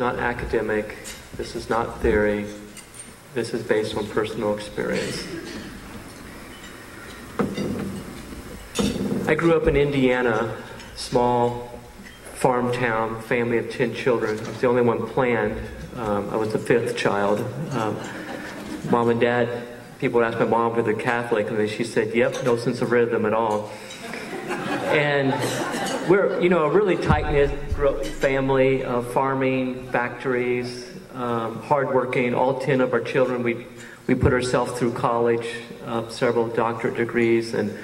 not academic. This is not theory. This is based on personal experience. I grew up in Indiana, small farm town, family of 10 children. I was the only one planned. I was the fifth child. Mom and Dad, people would ask my mom whether they're Catholic, and then she said, yep, no sense of rhythm at all. And we're, a really tight-knit family of farming, factories, hardworking. All 10 of our children, we put ourselves through college, several doctorate degrees, and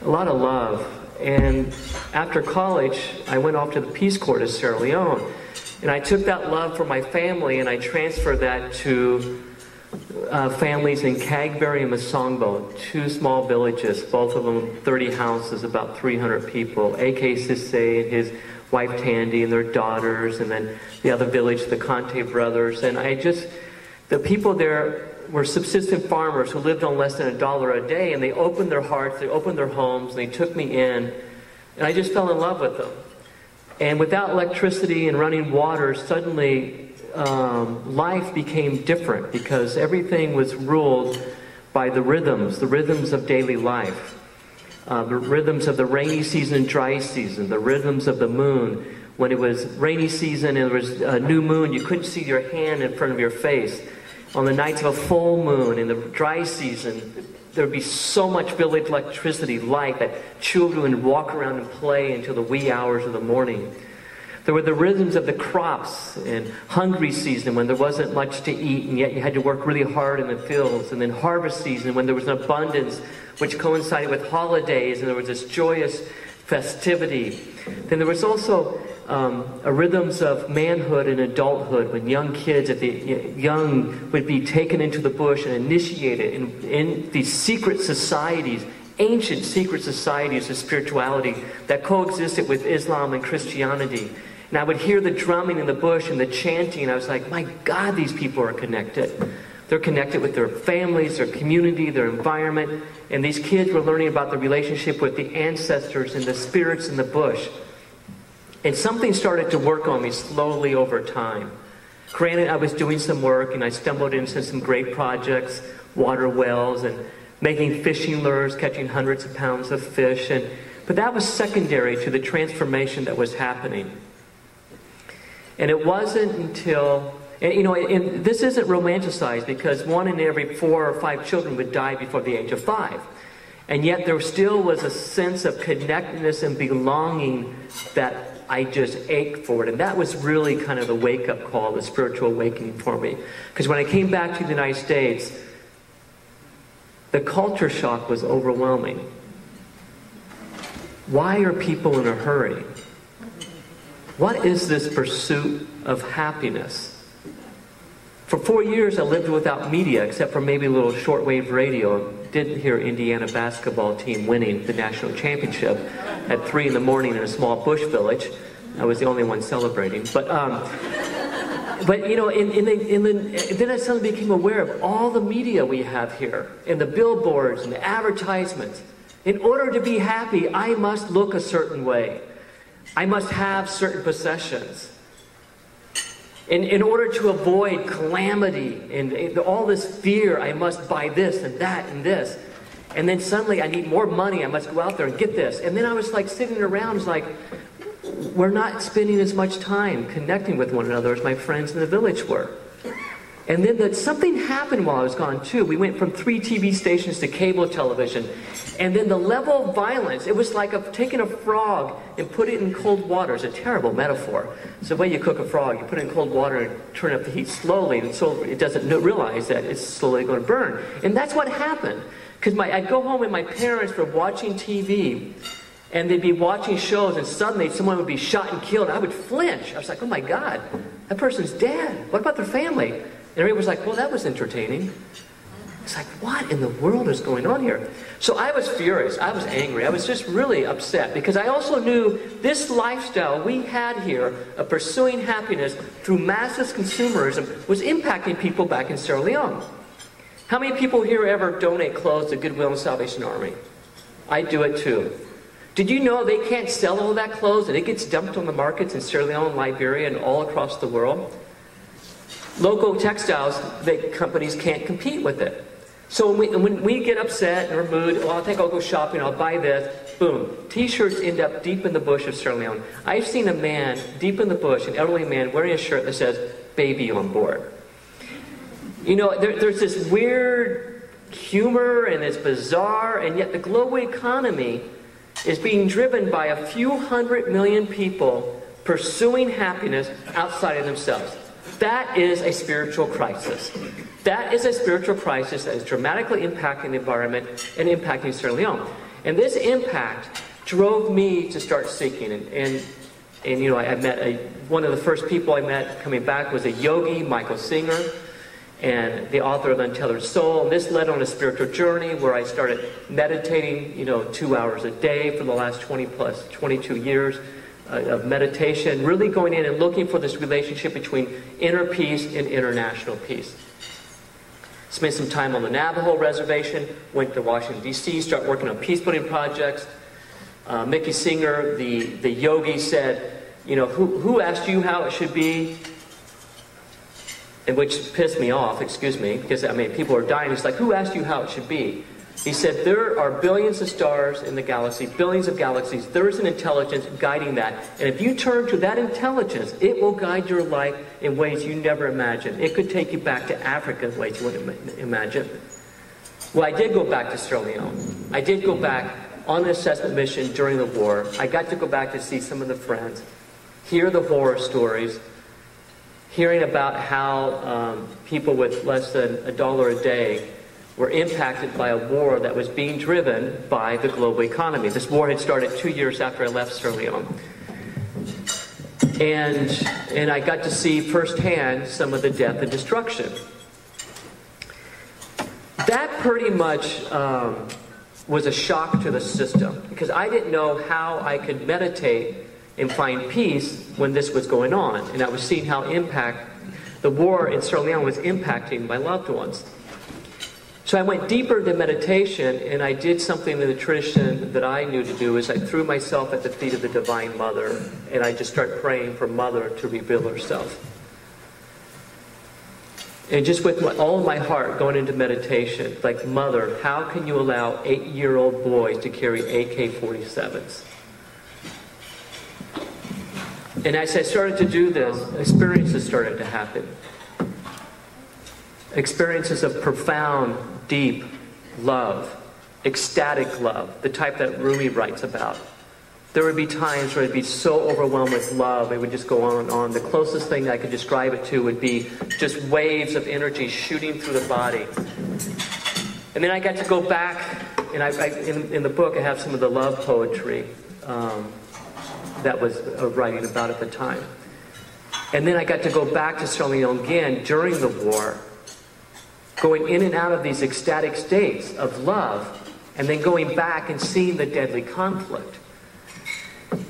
a lot of love. And after college, I went off to the Peace Corps to Sierra Leone. And I took that love for my family and I transferred that to families in Cagberry and Masongbo, 2 small villages, both of them 30 houses, about 300 people. A.K. Sisse and his wife Tandy and their daughters, and then the other village, the Conte brothers. And the people there were subsistent farmers who lived on less than $1 a day, and they opened their hearts, they opened their homes, and they took me in, and I just fell in love with them. And without electricity and running water, suddenly life became different because everything was ruled by the rhythms of daily life. The rhythms of the rainy season and dry season, the rhythms of the moon. When it was rainy season and there was a new moon, you couldn't see your hand in front of your face. On the nights of a full moon, in the dry season, there would be so much village electricity, light, that children would walk around and play until the wee hours of the morning. There were the rhythms of the crops and hungry season when there wasn't much to eat and yet you had to work really hard in the fields. And then harvest season when there was an abundance which coincided with holidays and there was this joyous festivity. Then there was also rhythms of manhood and adulthood when young kids young would be taken into the bush and initiated in these secret societies, ancient secret societies of spirituality that coexisted with Islam and Christianity. And I would hear the drumming in the bush and the chanting, and I was like, my God, these people are connected. They're connected with their families, their community, their environment, and these kids were learning about the relationship with the ancestors and the spirits in the bush. And something started to work on me slowly over time. Granted, I was doing some work, and I stumbled into some great projects, water wells, and making fishing lures, catching hundreds of pounds of fish, but that was secondary to the transformation that was happening. And it wasn't until, and this isn't romanticized because 1 in every 4 or 5 children would die before the age of 5. And yet there still was a sense of connectedness and belonging that I just ached for it. And that was really kind of the wake-up call, the spiritual awakening for me. Because when I came back to the United States, the culture shock was overwhelming. Why are people in a hurry? What is this pursuit of happiness? For 4 years, I lived without media, except for maybe a little shortwave radio. Didn't hear Indiana basketball team winning the national championship at 3 in the morning in a small bush village. I was the only one celebrating. But then I suddenly became aware of all the media we have here, and the billboards and the advertisements. In order to be happy, I must look a certain way. I must have certain possessions. In order to avoid calamity and all this fear, I must buy this and that and this. And then suddenly I need more money, I must go out there and get this. And then I was like sitting around, it's like, we're not spending as much time connecting with one another as my friends in the village were. And then something happened while I was gone too. We went from 3 TV stations to cable television. And then the level of violence, it was like taking a frog and put it in cold water. It's a terrible metaphor. It's the way you cook a frog. You put it in cold water and turn up the heat slowly, and so it doesn't realize that it's slowly going to burn. And that's what happened. Because I'd go home and my parents were watching TV, and they'd be watching shows, and suddenly someone would be shot and killed. I would flinch. I was like, oh my God, that person's dead. What about their family? And everybody was like, well, that was entertaining. It's like, what in the world is going on here? So I was furious. I was angry. I was just really upset because I also knew this lifestyle we had here of pursuing happiness through massive consumerism was impacting people back in Sierra Leone. How many people here ever donate clothes to Goodwill and Salvation Army? I do it too. Did you know they can't sell all that clothes and it gets dumped on the markets in Sierra Leone, Liberia, and all across the world? local textiles, companies can't compete with it. So when we get upset and we're moved, well, I think I'll go shopping, I'll buy this, boom. T-shirts end up deep in the bush of Sierra Leone. I've seen a man deep in the bush, an elderly man, wearing a shirt that says, "Baby on board." You know, there's this weird humor and it's bizarre, and yet the global economy is being driven by a few 100 million people pursuing happiness outside of themselves. That is a spiritual crisis. That is a spiritual crisis that is dramatically impacting the environment and impacting Sierra Leone. And this impact drove me to start seeking. And you know, I met one of the first people I met coming back was a yogi, Michael Singer, and the author of Untethered Soul. And this led on a spiritual journey where I started meditating, you know, 2 hours a day for the last 22 years of meditation, really going in and looking for this relationship between inner peace and international peace. Spent some time on the Navajo reservation, went to Washington, D.C., started working on peace-building projects. Mickey Singer, the yogi, said, you know, who asked you how it should be? And which pissed me off, excuse me, because, I mean, people are dying. It's like, who asked you how it should be? He said, there are billions of stars in the galaxy, billions of galaxies. There is an intelligence guiding that. And if you turn to that intelligence, it will guide your life in ways you never imagined. It could take you back to Africa in ways you wouldn't imagine. Well, I did go back to Sierra Leone. I did go back on an assessment mission during the war. I got to go back to see some of the friends, hear the horror stories, hearing about how people with less than $1 a day were impacted by a war that was being driven by the global economy. This war had started 2 years after I left Sierra Leone. And I got to see firsthand some of the death and destruction. That pretty much was a shock to the system, because I didn't know how I could meditate and find peace when this was going on. And I was seeing how the war in Sierra Leone was impacting my loved ones. So I went deeper into meditation, and I did something in the tradition that I knew to do, is I threw myself at the feet of the Divine Mother, and I just started praying for Mother to reveal herself. And just with all of my heart going into meditation, like, Mother, how can you allow 8-year-old boys to carry AK-47s? And as I started to do this, experiences started to happen. Experiences of profound, deep love, ecstatic love, the type that Rumi writes about. There would be times where I'd be so overwhelmed with love, it would just go on and on. The closest thing I could describe it to would be just waves of energy shooting through the body. And then I got to go back, and in the book I have some of the love poetry that was writing about at the time. And then I got to go back to Sierra Leone again during the war, going in and out of these ecstatic states of love, and then going back and seeing the deadly conflict.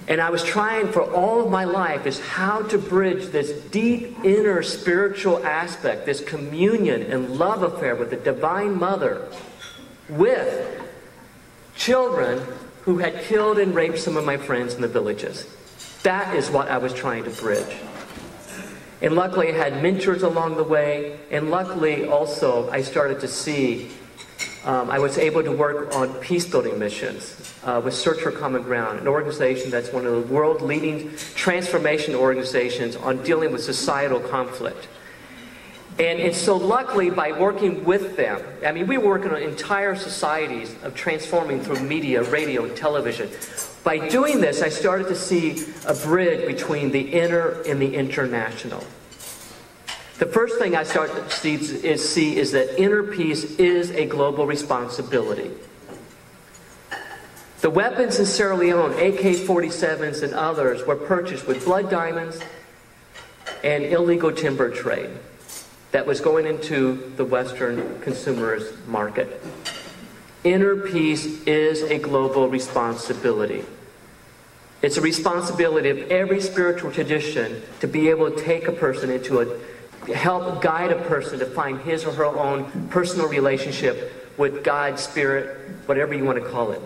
And I was trying for all of my life is how to bridge this deep inner spiritual aspect, this communion and love affair with the Divine Mother, with children who had killed and raped some of my friends in the villages. That is what I was trying to bridge. And luckily I had mentors along the way, and luckily also I started to see, I was able to work on peace-building missions with Search for Common Ground, an organization that's one of the world-leading transformation organizations on dealing with societal conflict. And so luckily, by working with them, I mean, we were working on entire societies of transforming through media, radio, and television. By doing this, I started to see a bridge between the inner and the international. The first thing I started to see is that inner peace is a global responsibility. The weapons in Sierra Leone, AK-47s and others, were purchased with blood diamonds and illegal timber trade that was going into the Western consumerist market. Inner peace is a global responsibility. It's a responsibility of every spiritual tradition to be able to take a person help guide a person to find his or her own personal relationship with God, Spirit, whatever you want to call it.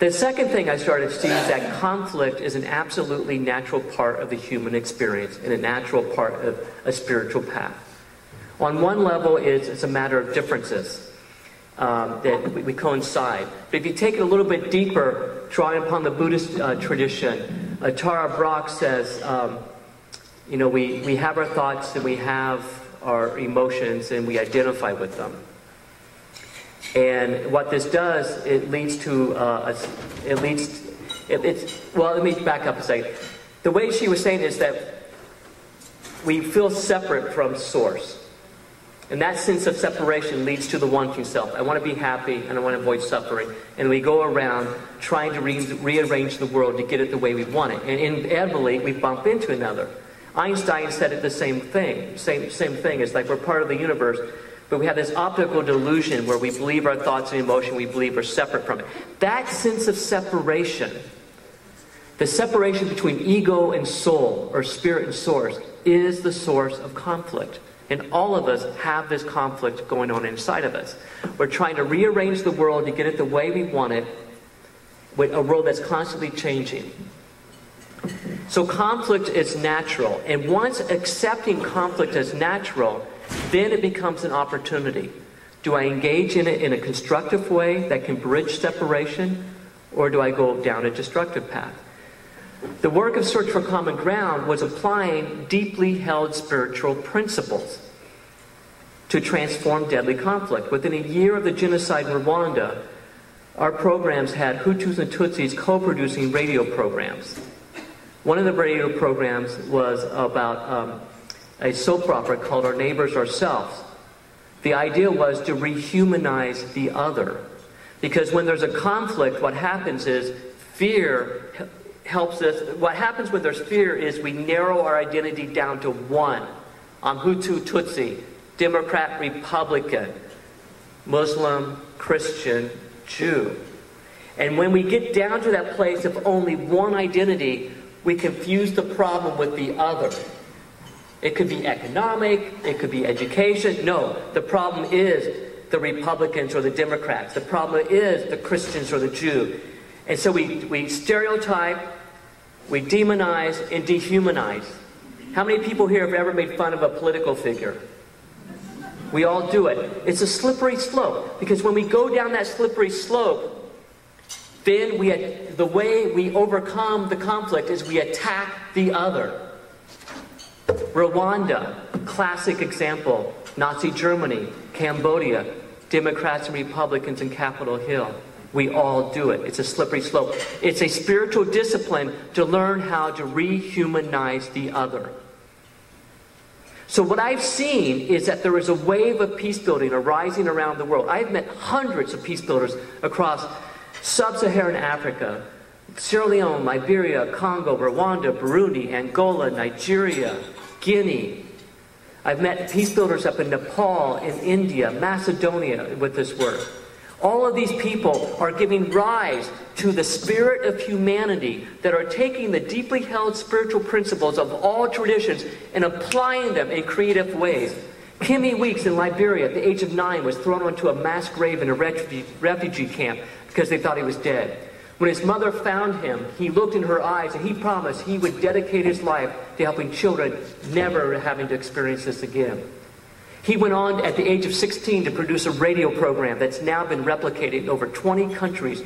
The second thing I started to see is that conflict is an absolutely natural part of the human experience and a natural part of a spiritual path. On one level, it's a matter of differences that we coincide. But if you take it a little bit deeper, drawing upon the Buddhist tradition, Tara Brach says, we have our thoughts and we have our emotions and we identify with them. And what this does, it leads to, let me back up a second. The way she was saying is that we feel separate from Source. And that sense of separation leads to the wanting self. I want to be happy and I want to avoid suffering. And we go around trying to rearrange the world to get it the way we want it. And inevitably, we bump into another. Einstein said it the same thing. Same thing. It's like we're part of the universe. But we have this optical delusion where we believe our thoughts and emotion, we believe are separate from it. That sense of separation, the separation between ego and soul, or spirit and source, is the source of conflict. And all of us have this conflict going on inside of us. We're trying to rearrange the world to get it the way we want it, with a world that's constantly changing. So conflict is natural. And once accepting conflict as natural, then it becomes an opportunity. Do I engage in it in a constructive way that can bridge separation, or do I go down a destructive path? The work of Search for Common Ground was applying deeply held spiritual principles to transform deadly conflict. Within a year of the genocide in Rwanda, our programs had Hutus and Tutsis co-producing radio programs. One of the radio programs was about a soap opera called Our Neighbors, Ourselves. The idea was to rehumanize the other. Because when there's a conflict, what happens is fear helps us. What happens when there's fear is we narrow our identity down to one. I'm Hutu, Tutsi, Democrat, Republican, Muslim, Christian, Jew. And when we get down to that place of only one identity, we confuse the problem with the other. It could be economic, it could be education. No, the problem is the Republicans or the Democrats. The problem is the Christians or the Jew. And so we stereotype, we demonize, and dehumanize. How many people here have ever made fun of a political figure? We all do it. It's a slippery slope, because when we go down that slippery slope, then the way we overcome the conflict is we attack the other. Rwanda, classic example. Nazi Germany, Cambodia, Democrats and Republicans in Capitol Hill. We all do it. It's a slippery slope. It's a spiritual discipline to learn how to rehumanize the other. So what I've seen is that there is a wave of peace building arising around the world. I've met hundreds of peace builders across sub-Saharan Africa, Sierra Leone, Liberia, Congo, Rwanda, Burundi, Angola, Nigeria, Guinea. I've met peace builders up in Nepal, in India, Macedonia with this work. All of these people are giving rise to the spirit of humanity that are taking the deeply held spiritual principles of all traditions and applying them in creative ways. Kimmy Weeks in Liberia at the age of 9 was thrown onto a mass grave in a refugee camp because they thought he was dead. When his mother found him, he looked in her eyes and he promised he would dedicate his life to helping children never having to experience this again. He went on at the age of 16 to produce a radio program that's now been replicated in over 20 countries.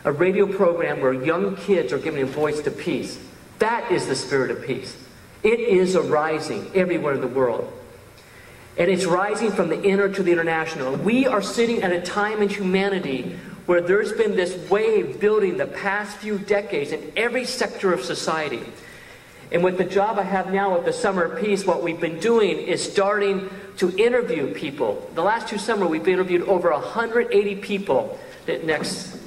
A radio program where young kids are giving a voice to peace. That is the spirit of peace. It is arising everywhere in the world. And it's rising from the inner to the international. We are sitting at a time in humanity where there's been this wave building the past few decades in every sector of society. And with the job I have now with the Summer of Peace, what we've been doing is starting to interview people. The last 2 summers, we've interviewed over 180 people. Next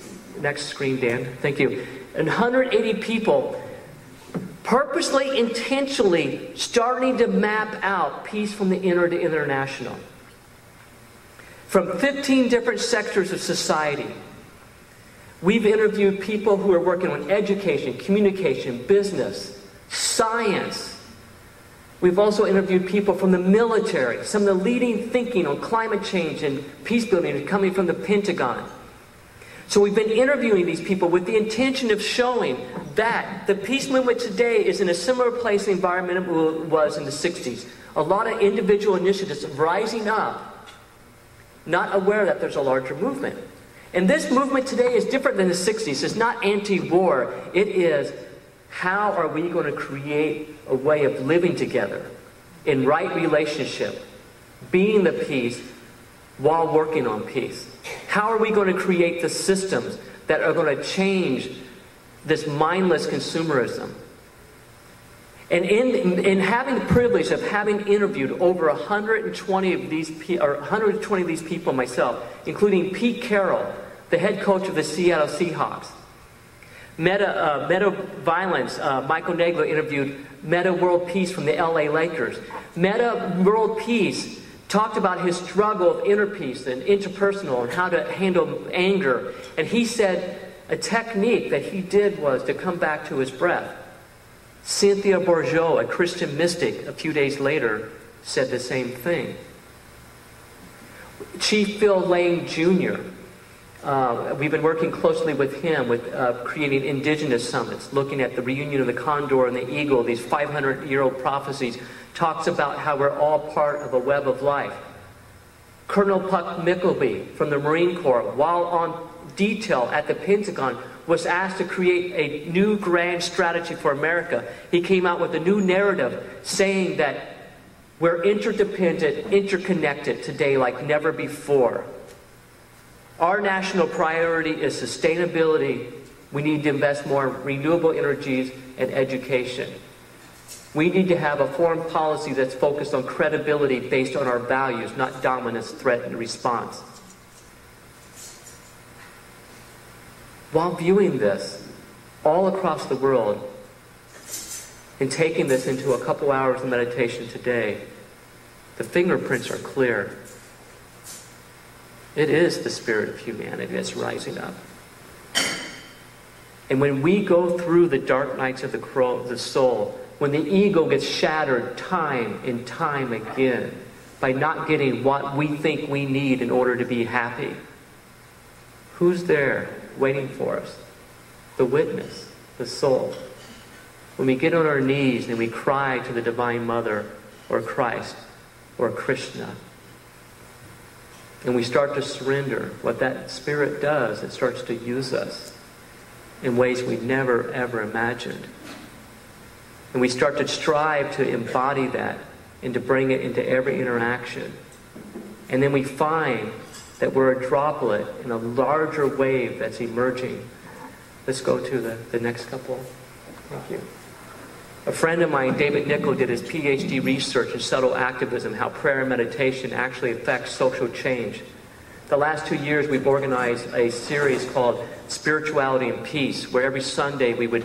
screen, Dan. Thank you. And 180 people purposely, intentionally starting to map out peace from the inner to international. From 15 different sectors of society. We've interviewed people who are working on education, communication, business, science. We've also interviewed people from the military. Some of the leading thinking on climate change and peace building is coming from the Pentagon. So we've been interviewing these people with the intention of showing that the peace movement today is in a similar place the environment was in the 60s. A lot of individual initiatives rising up, not aware that there's a larger movement. And this movement today is different than the 60s. It's not anti-war. It is, how are we going to create a way of living together in right relationship, being the peace while working on peace? How are we going to create the systems that are going to change this mindless consumerism? And in having the privilege of having interviewed over 120 of these people myself, including Pete Carroll, the head coach of the Seattle Seahawks, Meta Violence, Michael Nagler interviewed Meta World Peace from the LA Lakers. Meta World Peace talked about his struggle of inner peace and interpersonal and how to handle anger. And he said a technique that he did was to come back to his breath. Cynthia Bourgeois, a Christian mystic, a few days later said the same thing. Chief Phil Lane Jr., we've been working closely with him with creating indigenous summits, looking at the reunion of the condor and the eagle, these 500-year-old prophecies, talks about how we're all part of a web of life. Colonel Puck Mickleby from the Marine Corps, while on detail at the Pentagon, was asked to create a new grand strategy for America. He came out with a new narrative saying that we're interdependent, interconnected today like never before. Our national priority is sustainability. We need to invest more in renewable energies and education. We need to have a foreign policy that's focused on credibility based on our values, not dominance, threat, and response. While viewing this all across the world and taking this into a couple hours of meditation today, the fingerprints are clear. It is the spirit of humanity that's rising up. And when we go through the dark nights of the soul, when the ego gets shattered time and time again by not getting what we think we need in order to be happy, who's there waiting for us? The witness, the soul. When we get on our knees and we cry to the Divine Mother or Christ or Krishna, and we start to surrender, what that spirit does, it starts to use us in ways we never ever imagined. And we start to strive to embody that and to bring it into every interaction. And then we find that we're a droplet in a larger wave that's emerging. Let's go to the next couple. Thank you. A friend of mine, David Nichol, did his PhD research in subtle activism, how prayer and meditation actually affects social change. The last 2 years, we've organized a series called Spirituality and Peace, where every Sunday we would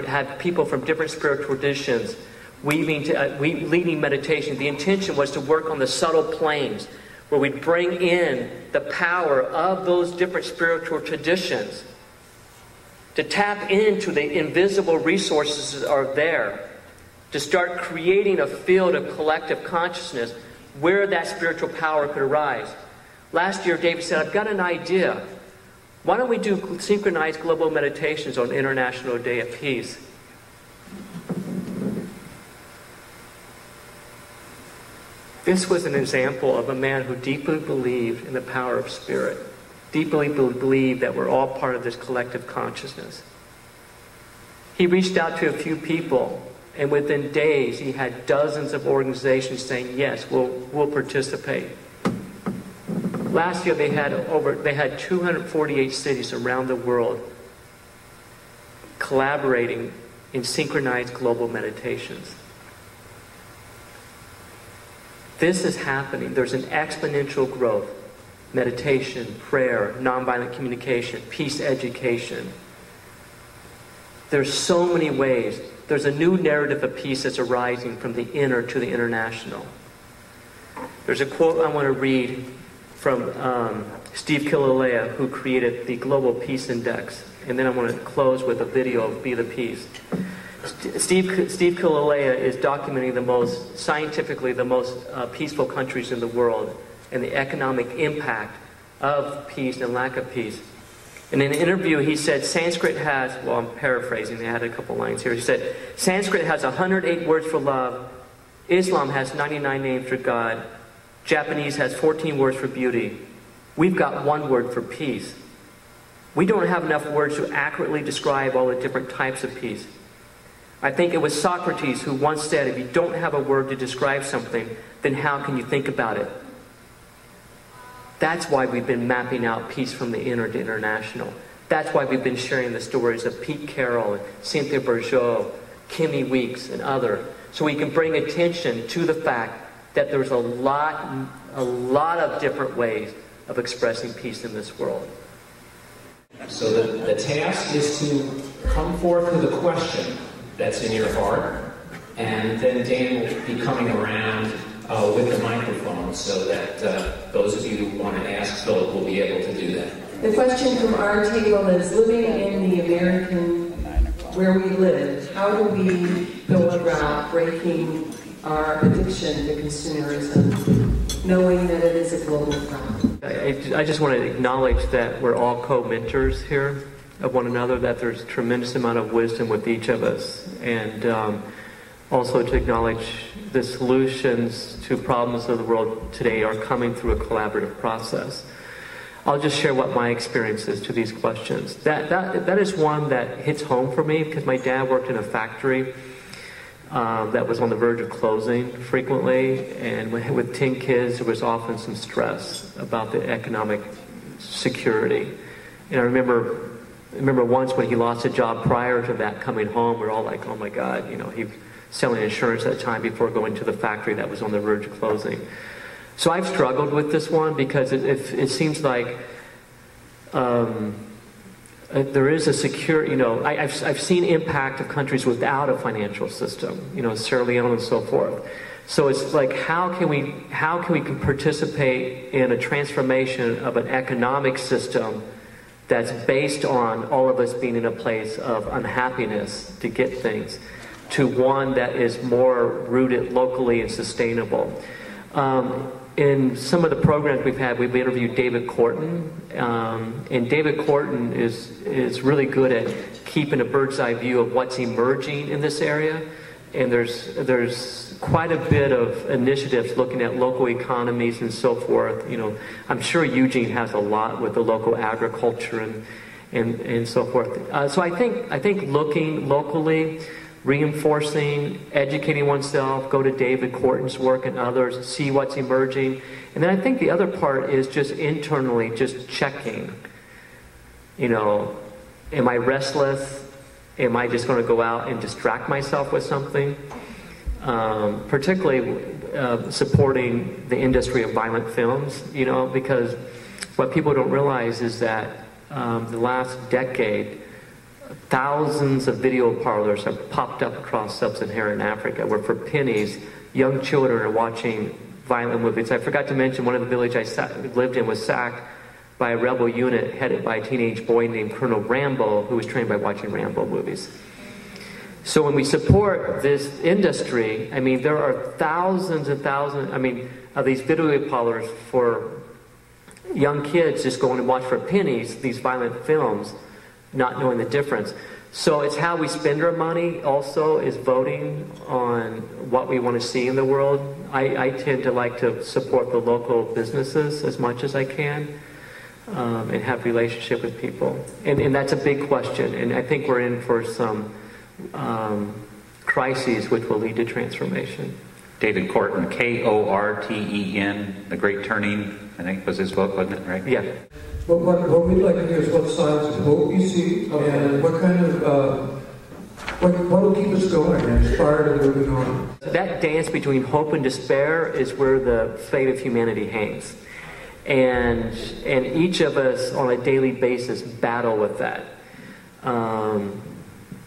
have people from different spiritual traditions leading meditation. The intention was to work on the subtle planes, where we bring in the power of those different spiritual traditions to tap into the invisible resources that are there, to start creating a field of collective consciousness where that spiritual power could arise. Last year, David said, I've got an idea. Why don't we do synchronized global meditations on International Day of Peace? This was an example of a man who deeply believed in the power of spirit, deeply believed that we're all part of this collective consciousness. He reached out to a few people, and within days he had dozens of organizations saying, yes, we'll participate. Last year they had 248 cities around the world collaborating in synchronized global meditations. This is happening. There's an exponential growth. Meditation, prayer, nonviolent communication, peace education. There's so many ways. There's a new narrative of peace that's arising from the inner to the international. There's a quote I want to read from Steve Killalea, who created the Global Peace Index. And then I want to close with a video of Be the Peace. Steve Killalea is documenting scientifically the most peaceful countries in the world and the economic impact of peace and lack of peace. And in an interview, he said Sanskrit has, well, I'm paraphrasing, I had a couple lines here. He said, Sanskrit has 108 words for love. Islam has 99 names for God. Japanese has 14 words for beauty. We've got one word for peace. We don't have enough words to accurately describe all the different types of peace. I think it was Socrates who once said, if you don't have a word to describe something, then how can you think about it? That's why we've been mapping out peace from the inner to international. That's why we've been sharing the stories of Pete Carroll, and Cynthia Bourgeois, Kimmy Weeks, and others, so we can bring attention to the fact that there's a lot of different ways of expressing peace in this world. So the task is to come forth with a question that's in your heart, and then Dan will be coming around with the microphone so that those of you who want to ask Philip will be able to do that. The question from our table is, living in the American, where we live, how do we go about breaking our addiction to consumerism, knowing that it is a global problem? I just want to acknowledge that we're all co-mentors here of one another, that there's a tremendous amount of wisdom with each of us, and also to acknowledge the solutions to problems of the world today are coming through a collaborative process. I'll just share what my experience is to these questions. That is one that hits home for me, because my dad worked in a factory that was on the verge of closing frequently, and with 10 kids there was often some stress about the economic security. And I remember once when he lost a job prior to that coming home, we're all like, oh my God, he was selling insurance at the time before going to the factory that was on the verge of closing. So I've struggled with this one, because it seems like there is a secure, I've seen impact of countries without a financial system, Sierra Leone and so forth. So it's like, how can we participate in a transformation of an economic system that's based on all of us being in a place of unhappiness to get things, to one that is more rooted locally and sustainable. In some of the programs we've interviewed David Corton, and David Corton is really good at keeping a bird's eye view of what's emerging in this area. And there's quite a bit of initiatives looking at local economies and so forth. I'm sure Eugene has a lot with the local agriculture and so forth. So I think looking locally, reinforcing, educating oneself, go to David Corton's work and others, see what's emerging. And then I think the other part is just internally, just checking. Am I restless? Am I just going to go out and distract myself with something? Particularly supporting the industry of violent films, because what people don't realize is that the last decade, thousands of video parlors have popped up across sub-Saharan Africa, where for pennies, young children are watching violent movies. I forgot to mention, one of the villages I lived in was sacked by a rebel unit headed by a teenage boy named Colonel Rambo, who was trained by watching Rambo movies. So when we support this industry, there are thousands and thousands, of these video parlors for young kids just going to watch for pennies these violent films, not knowing the difference. So it's how we spend our money also is voting on what we want to see in the world. I tend to like to support the local businesses as much as I can, and have relationship with people. And that's a big question. And I think we're in for some crises which will lead to transformation. David Corton, Korten, The Great Turning, I think was his book, wasn't it, right? Yeah. Well, what we'd like to hear is what signs of hope you see, and what kind of, what will keep us going and inspired and moving on. That dance between hope and despair is where the fate of humanity hangs. And each of us on a daily basis battle with that.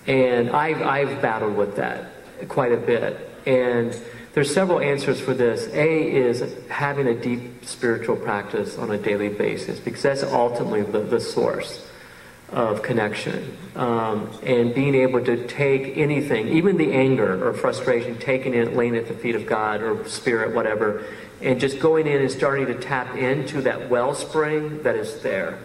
And I've battled with that quite a bit. And there's several answers for this. A is having a deep spiritual practice on a daily basis, because that's ultimately the source of connection. And being able to take anything, even the anger or frustration, taking it, laying it at the feet of God or Spirit, whatever, and just going in and starting to tap into that wellspring that is there.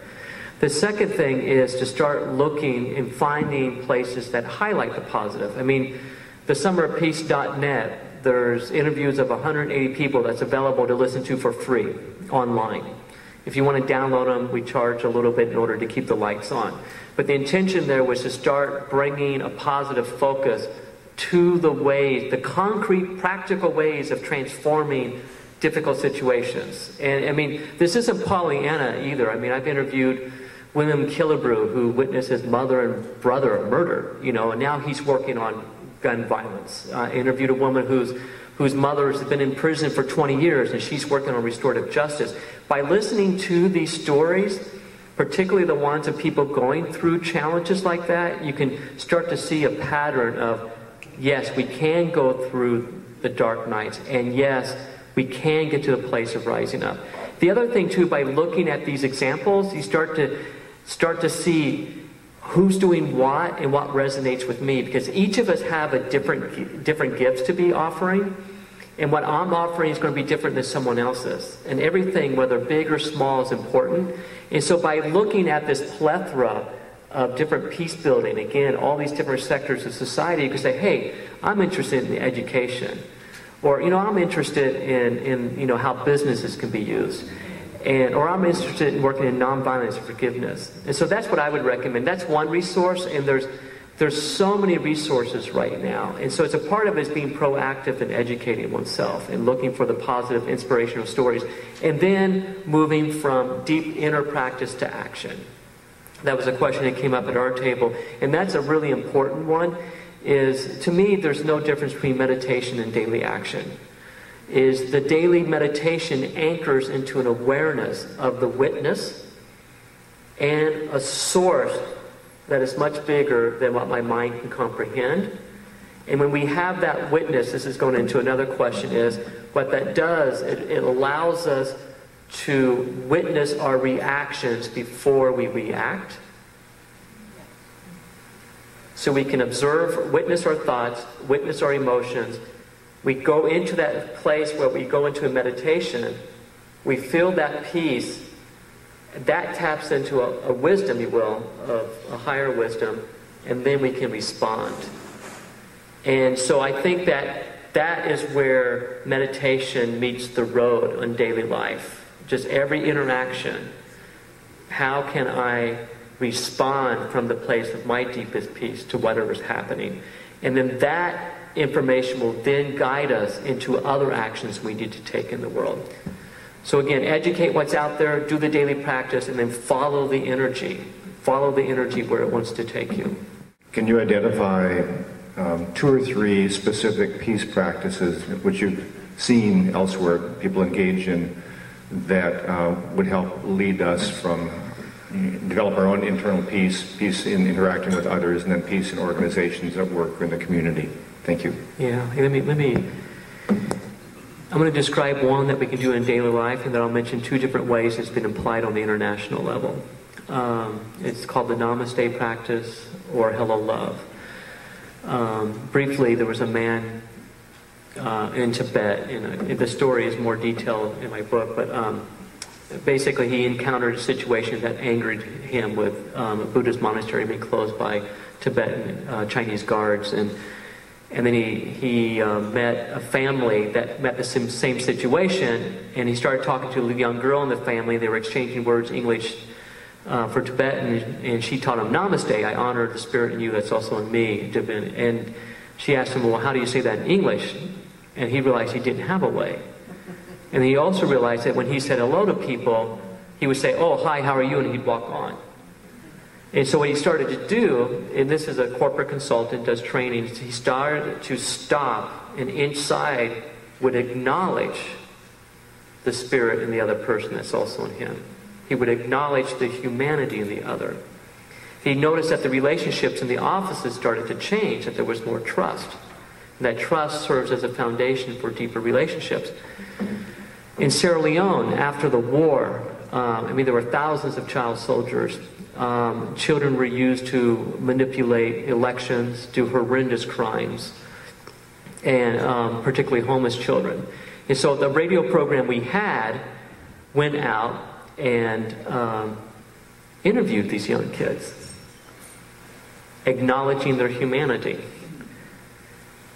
The second thing is to start looking and finding places that highlight the positive. I mean, the summerofpeace.net, there's interviews of 180 people that's available to listen to for free online. If you want to download them, we charge a little bit in order to keep the lights on. But the intention there was to start bringing a positive focus to the ways, the concrete, practical ways of transforming difficult situations. And I mean, this isn't Pollyanna either. I mean, I've interviewed William Killebrew, who witnessed his mother and brother murdered, and now he's working on gun violence. I interviewed a woman whose mother has been in prison for 20 years, and she's working on restorative justice. By listening to these stories, particularly the ones of people going through challenges like that, you can start to see a pattern of, yes, we can go through the dark nights, and yes, we can get to the place of rising up. The other thing, too, by looking at these examples, you start to see who's doing what and what resonates with me, because each of us have a different gifts to be offering, and what I'm offering is going to be different than someone else's. And everything, whether big or small, is important. And so by looking at this plethora of different peace building, again, all these different sectors of society, you can say, hey, I'm interested in education. Or, I'm interested in how businesses can be used. Or I'm interested in working in nonviolence and forgiveness. And so that's what I would recommend. That's one resource, and there's so many resources right now. And so it's a part of it is being proactive and educating oneself and looking for the positive, inspirational stories. And then moving from deep inner practice to action. That was a question that came up at our table. And that's a really important one. To me, there's no difference between meditation and daily action. The daily meditation anchors into an awareness of the witness and a source that is much bigger than what my mind can comprehend. And when we have that witness, this is going into another question, is what that does, it allows us to witness our reactions before we react. So we can observe, witness our thoughts, witness our emotions. We go into that place where we go into a meditation. We feel that peace. That taps into a wisdom, you will, of a higher wisdom. And then we can respond. And so I think that is where meditation meets the road on daily life. Just every interaction. How can I respond from the place of my deepest peace to whatever's happening? And then that information will then guide us into other actions we need to take in the world. So again, educate what's out there, do the daily practice, and then follow the energy. Follow the energy where it wants to take you. Can you identify 2 or 3 specific peace practices which you've seen elsewhere people engage in that would help lead us from develop our own internal peace in interacting with others, and then peace in organizations that work in the community? Thank you. Yeah, I'm going to describe one that we can do in daily life, and then I'll mention 2 different ways it's been applied on the international level. It's called the Namaste practice, or Hello Love. Briefly, there was a man in Tibet, and the story is more detailed in my book, but basically he encountered a situation that angered him with a Buddhist monastery being closed by Tibetan Chinese guards, and then he met a family that met the same situation, and he started talking to a young girl in the family. They were exchanging words, English for Tibetan, and she taught him Namaste. I honor the spirit in you that's also in me. And she asked him, well, how do you say that in English? And he realized he didn't have a way. And he also realized that when he said hello to people, he would say, oh, hi, how are you? And he'd walk on. And so what he started to do, and this is a corporate consultant, does trainings, he started to stop and inside would acknowledge the spirit in the other person that's also in him. He would acknowledge the humanity in the other. He noticed that the relationships in the offices started to change, that there was more trust. And that trust serves as a foundation for deeper relationships. In Sierra Leone, after the war, there were thousands of child soldiers. Children were used to manipulate elections, do horrendous crimes, and particularly homeless children. And so the radio program we had went out and interviewed these young kids, acknowledging their humanity.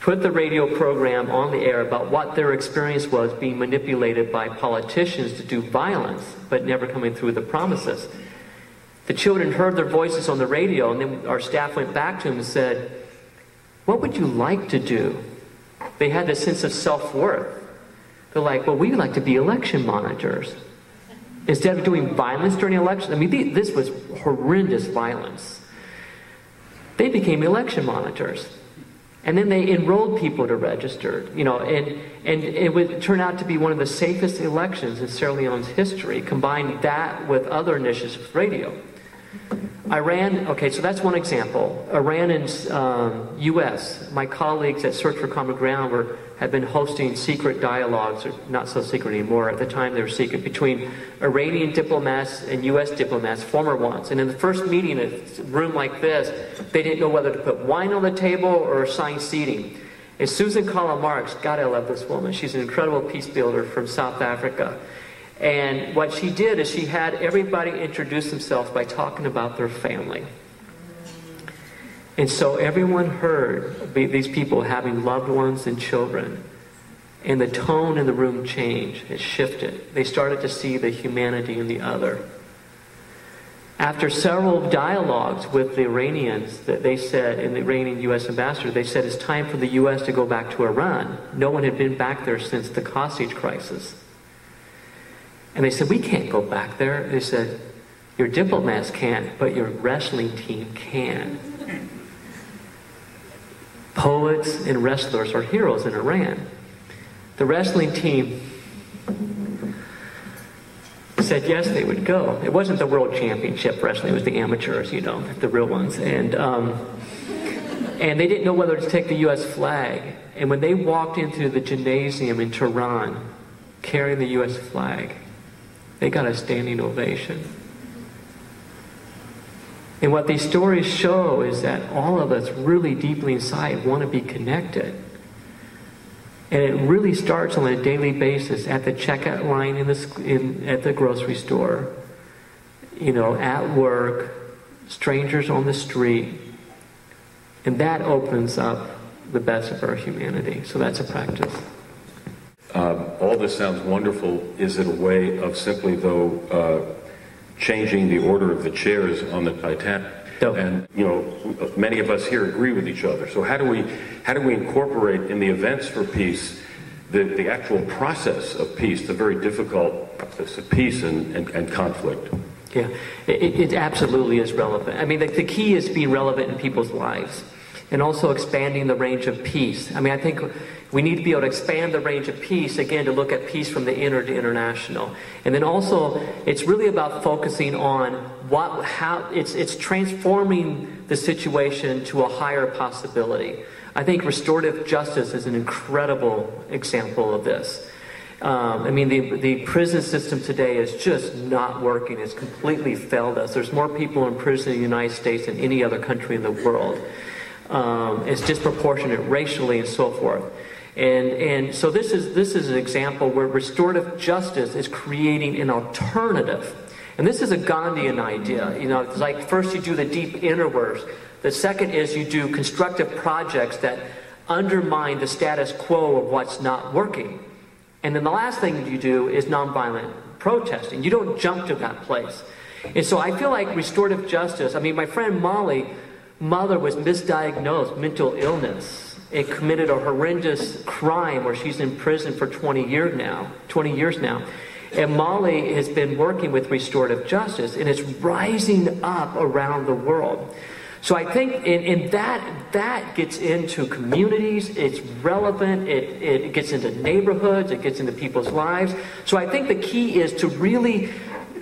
Put the radio program on the air about what their experience was being manipulated by politicians to do violence, but never coming through with the promises. The children heard their voices on the radio, and then our staff went back to them and said, "What would you like to do?" They had this sense of self-worth. They're like, "Well, we'd like to be election monitors." Instead of doing violence during elections, I mean, this was horrendous violence. They became election monitors. And then they enrolled people to register, you know, and it would turn out to be one of the safest elections in Sierra Leone's history. Combine that with other initiatives with radio. Iran, okay, so that's one example. Iran and U.S., my colleagues at Search for Common Ground had been hosting secret dialogues, or not so secret anymore, at the time they were secret, between Iranian diplomats and U.S. diplomats, former ones. And in the first meeting, in a room like this, they didn't know whether to put wine on the table or assign seating. And Susan Kala Marks, God, I love this woman. She's an incredible peace builder from South Africa. And what she did is she had everybody introduce themselves by talking about their family. And so everyone heard these people having loved ones and children. And the tone in the room changed. It shifted. They started to see the humanity in the other. After several dialogues with the Iranians, that they said, and the Iranian U.S. ambassador, they said it's time for the U.S. to go back to Iran. No one had been back there since the hostage crisis. And they said, "We can't go back there." They said, "Your diplomats can't, but your wrestling team can." Poets and wrestlers are heroes in Iran. The wrestling team said yes, they would go. It wasn't the world championship wrestling, it was the amateurs, you know, the real ones. And they didn't know whether to take the U.S. flag. And when they walked into the gymnasium in Tehran carrying the U.S. flag, they got a standing ovation. And what these stories show is that all of us really deeply inside want to be connected. And it really starts on a daily basis at the checkout line at the grocery store, you know, at work, strangers on the street. And that opens up the best of our humanity. So that's a practice. All this sounds wonderful. Is it a way of simply, though, changing the order of the chairs on the Titanic? No. And, you know, many of us here agree with each other. So how do we incorporate in the events for peace the actual process of peace, the very difficult process of peace and conflict? Yeah, it absolutely is relevant. I mean, the key is being relevant in people's lives and also expanding the range of peace. I mean, I think we need to be able to expand the range of peace, again, to look at peace from the inner to international. And then also, it's really about focusing on how it's transforming the situation to a higher possibility. I think restorative justice is an incredible example of this. I mean, the prison system today is just not working. It's completely failed us. There's more people in prison in the United States than any other country in the world. It's disproportionate racially and so forth. And so this is an example where restorative justice is creating an alternative. And this is a Gandhian idea. You know, it's like first you do the deep inner work. The second is you do constructive projects that undermine the status quo of what's not working. And then the last thing you do is nonviolent protesting. You don't jump to that place. And so I feel like restorative justice, I mean, my friend Molly, mother was misdiagnosed, mental illness, and committed a horrendous crime where she's in prison for 20 years now. And Molly has been working with restorative justice, and it's rising up around the world. So I think in that gets into communities, it's relevant, it gets into neighborhoods, it gets into people's lives. So I think the key is to really,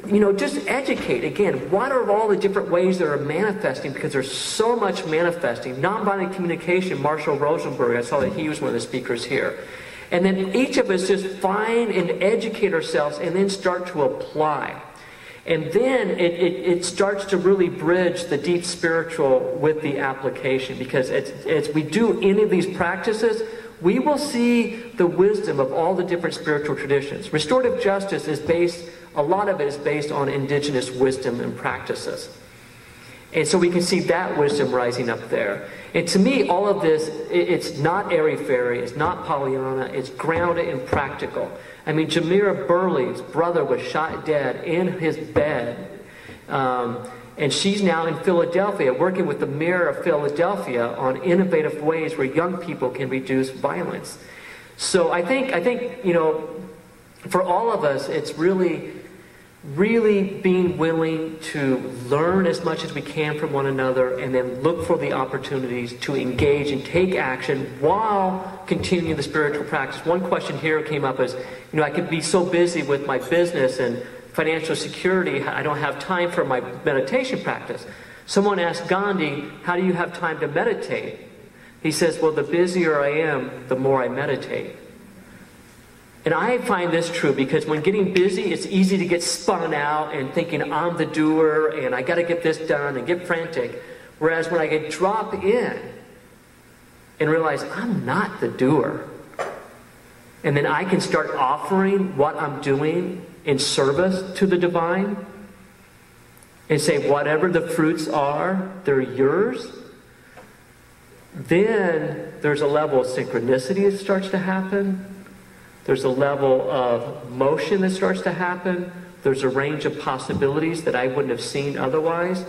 you know, just educate. Again, what are all the different ways that are manifesting? Because there's so much manifesting. Nonviolent communication, Marshall Rosenberg, I saw that he was one of the speakers here. And then each of us just find and educate ourselves and then start to apply. And then it starts to really bridge the deep spiritual with the application. Because as we do any of these practices, we will see the wisdom of all the different spiritual traditions. Restorative justice is based, a lot of it is based on indigenous wisdom and practices. And so we can see that wisdom rising up there. And to me, all of this, it's not airy-fairy, it's not Pollyanna, it's grounded and practical. I mean, Jamira Burley's brother was shot dead in his bed. And she's now in Philadelphia, working with the mayor of Philadelphia on innovative ways where young people can reduce violence. So I think, you know, for all of us, it's really being willing to learn as much as we can from one another and then look for the opportunities to engage and take action while continuing the spiritual practice. One question here came up is, you know, I could be so busy with my business and financial security, I don't have time for my meditation practice. Someone asked Gandhi, how do you have time to meditate? He says, well, the busier I am, the more I meditate. And I find this true because when getting busy, it's easy to get spun out and thinking I'm the doer and I got to get this done and get frantic. Whereas when I get drop in and realize I'm not the doer, and then I can start offering what I'm doing in service to the divine and say whatever the fruits are, they're yours, then there's a level of synchronicity that starts to happen. There's a level of motion that starts to happen. There's a range of possibilities that I wouldn't have seen otherwise.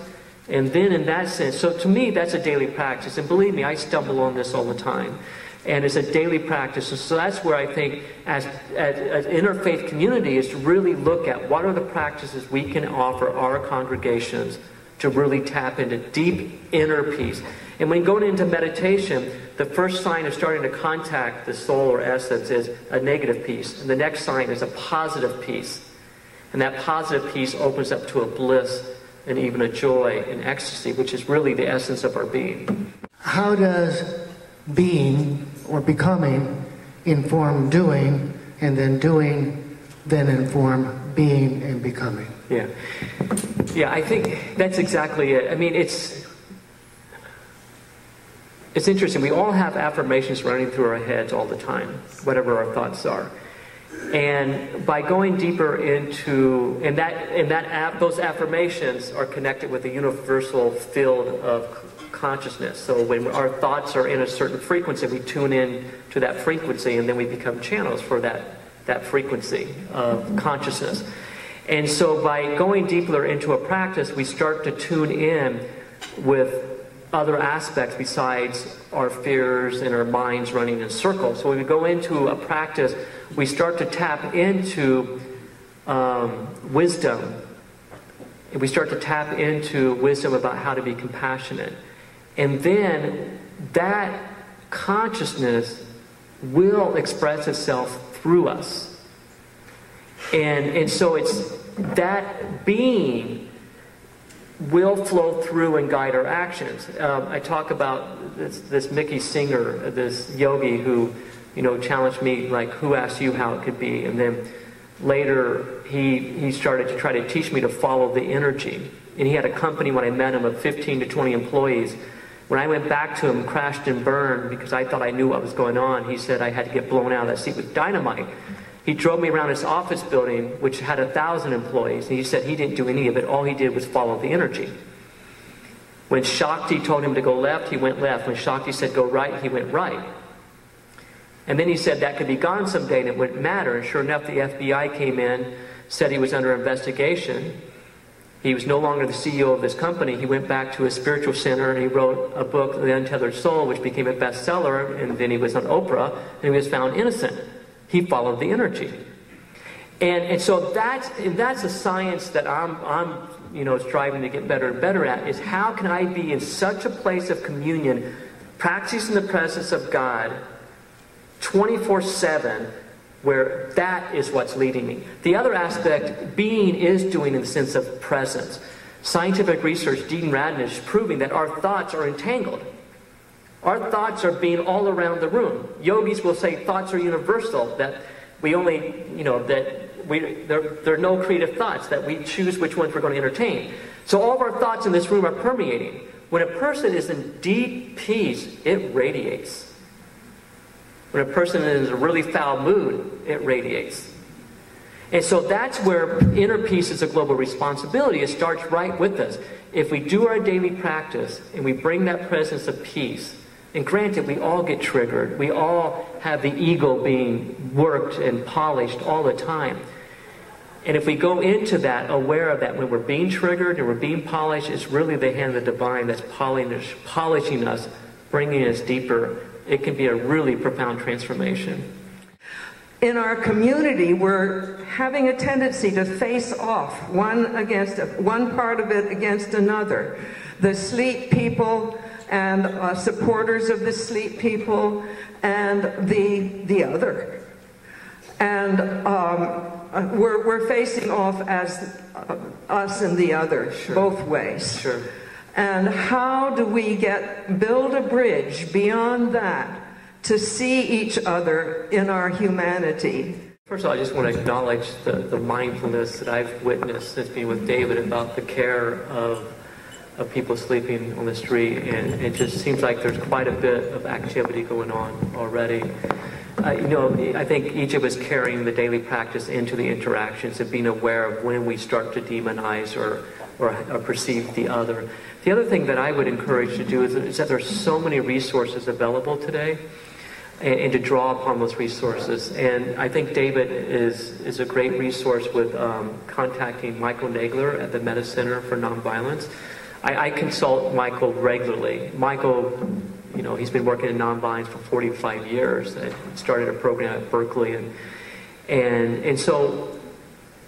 And then in that sense, so to me, that's a daily practice. And believe me, I stumble on this all the time. And it's a daily practice. And so that's where I think as interfaith community is to really look at what are the practices we can offer our congregations to really tap into deep inner peace. And when going into meditation, the first sign of starting to contact the soul or essence is a negative peace. And the next sign is a positive peace. And that positive peace opens up to a bliss and even a joy and ecstasy, which is really the essence of our being. How does being or becoming inform doing, and then doing then inform being and becoming? Yeah. Yeah, I think that's exactly it. I mean, it's interesting. We all have affirmations running through our heads all the time, whatever our thoughts are. And by going deeper into, those affirmations are connected with the universal field of consciousness. So when our thoughts are in a certain frequency, we tune in to that frequency, and then we become channels for that frequency of consciousness. And so by going deeper into a practice, we start to tune in with other aspects besides our fears and our minds running in circles. So when we go into a practice, we start to tap into wisdom. And we start to tap into wisdom about how to be compassionate. And then that consciousness will express itself through us. And so it's that being will flow through and guide our actions. I talk about this Mickey Singer, this yogi who, challenged me, like, who asked you how it could be? And then later he started to try to teach me to follow the energy. And he had a company when I met him of 15 to 20 employees. When I went back to him, crashed and burned, because I thought I knew what was going on, he said I had to get blown out of that seat with dynamite. He drove me around his office building, which had 1,000 employees, and he said he didn't do any of it. All he did was follow the energy. When Shakti told him to go left, he went left. When Shakti said go right, he went right. And then he said that could be gone someday and it wouldn't matter. And sure enough, the FBI came in, said he was under investigation. He was no longer the CEO of this company. He went back to his spiritual center and he wrote a book, The Untethered Soul, which became a bestseller. And then he was on Oprah and he was found innocent. He followed the energy. And so that's a science that I'm striving to get better and better at, is how can I be in such a place of communion, practicing the presence of God 24/7, where that is what's leading me. The other aspect, being is doing in the sense of presence. Scientific research, Dean Radin, is proving that our thoughts are entangled. Our thoughts are being all around the room. Yogis will say thoughts are universal, that we only, there are no creative thoughts, that we choose which ones we're going to entertain. So all of our thoughts in this room are permeating. When a person is in deep peace, it radiates. When a person is in a really foul mood, it radiates. And so that's where inner peace is a global responsibility. It starts right with us. If we do our daily practice and we bring that presence of peace, and granted, we all get triggered. We all have the ego being worked and polished all the time. And if we go into that, aware of that, when we're being triggered and we're being polished, it's really the hand of the divine that's polishing us, bringing us deeper. It can be a really profound transformation. In our community, we're having a tendency to face off one part of it against another. The sleep people and supporters of the sleep people and the other. And we're facing off as us and the other, sure, both ways. Sure. And how do we build a bridge beyond that to see each other in our humanity? First of all, I just want to acknowledge the mindfulness that I've witnessed since being with David about the care of people sleeping on the street, and it just seems like there's quite a bit of activity going on already. I think each of us carrying the daily practice into the interactions and being aware of when we start to demonize or perceive the other. The other thing that I would encourage you to do is that there's so many resources available today, and to draw upon those resources. And I think David is a great resource with contacting Michael Nagler at the Meta Center for Nonviolence. I consult Michael regularly. Michael, he's been working in nonviolence for 45 years and started a program at Berkeley. And so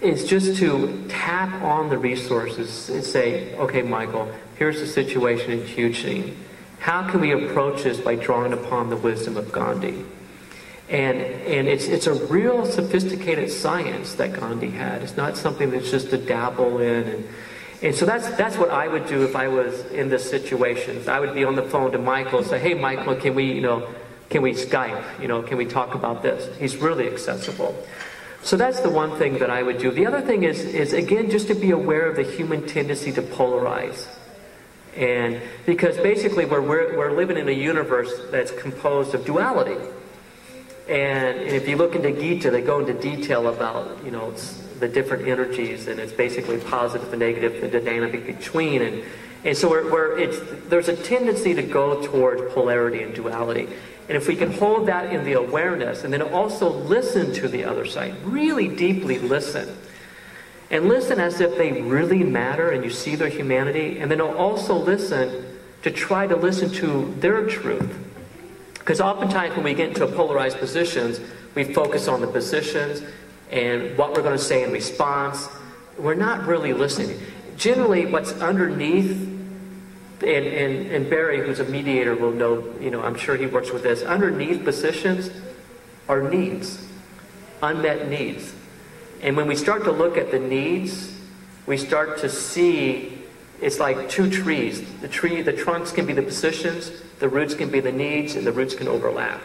it's just to tap on the resources and say, okay, Michael, here's the situation in Huge. How can we approach this by drawing upon the wisdom of Gandhi? And it's a real sophisticated science that Gandhi had. It's not something that's just to dabble in. And so that's what I would do if I was in this situation. I would be on the phone to Michael and say, hey, Michael, can we Skype? Can we talk about this? He's really accessible. So that's the one thing that I would do. The other thing is again, just to be aware of the human tendency to polarize. And because basically we're living in a universe that's composed of duality. And if you look into Gita, they go into detail about, the different energies, and it's basically positive and negative, the dynamic between. And so there's a tendency to go towards polarity and duality. And if we can hold that in the awareness, and then also listen to the other side, really deeply listen. And listen as if they really matter and you see their humanity. And then also listen to try to listen to their truth. Because oftentimes when we get into polarized positions, we focus on the positions and what we're going to say in response. We're not really listening. Generally, what's underneath, and Barry, who's a mediator, will know, I'm sure he works with this, underneath positions are needs, unmet needs. And when we start to look at the needs, we start to see it's like two trees. The trunks can be the positions, the roots can be the needs, and the roots can overlap.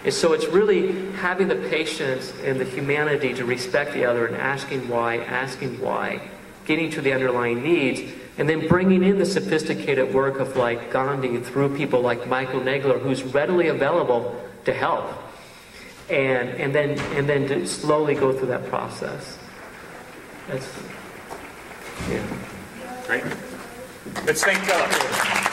And so it's really having the patience and the humanity to respect the other and asking why, getting to the underlying needs, and then bringing in the sophisticated work of like Gandhi through people like Michael Nagler, who's readily available to help. And then to slowly go through that process. Great. Let's thank Philip.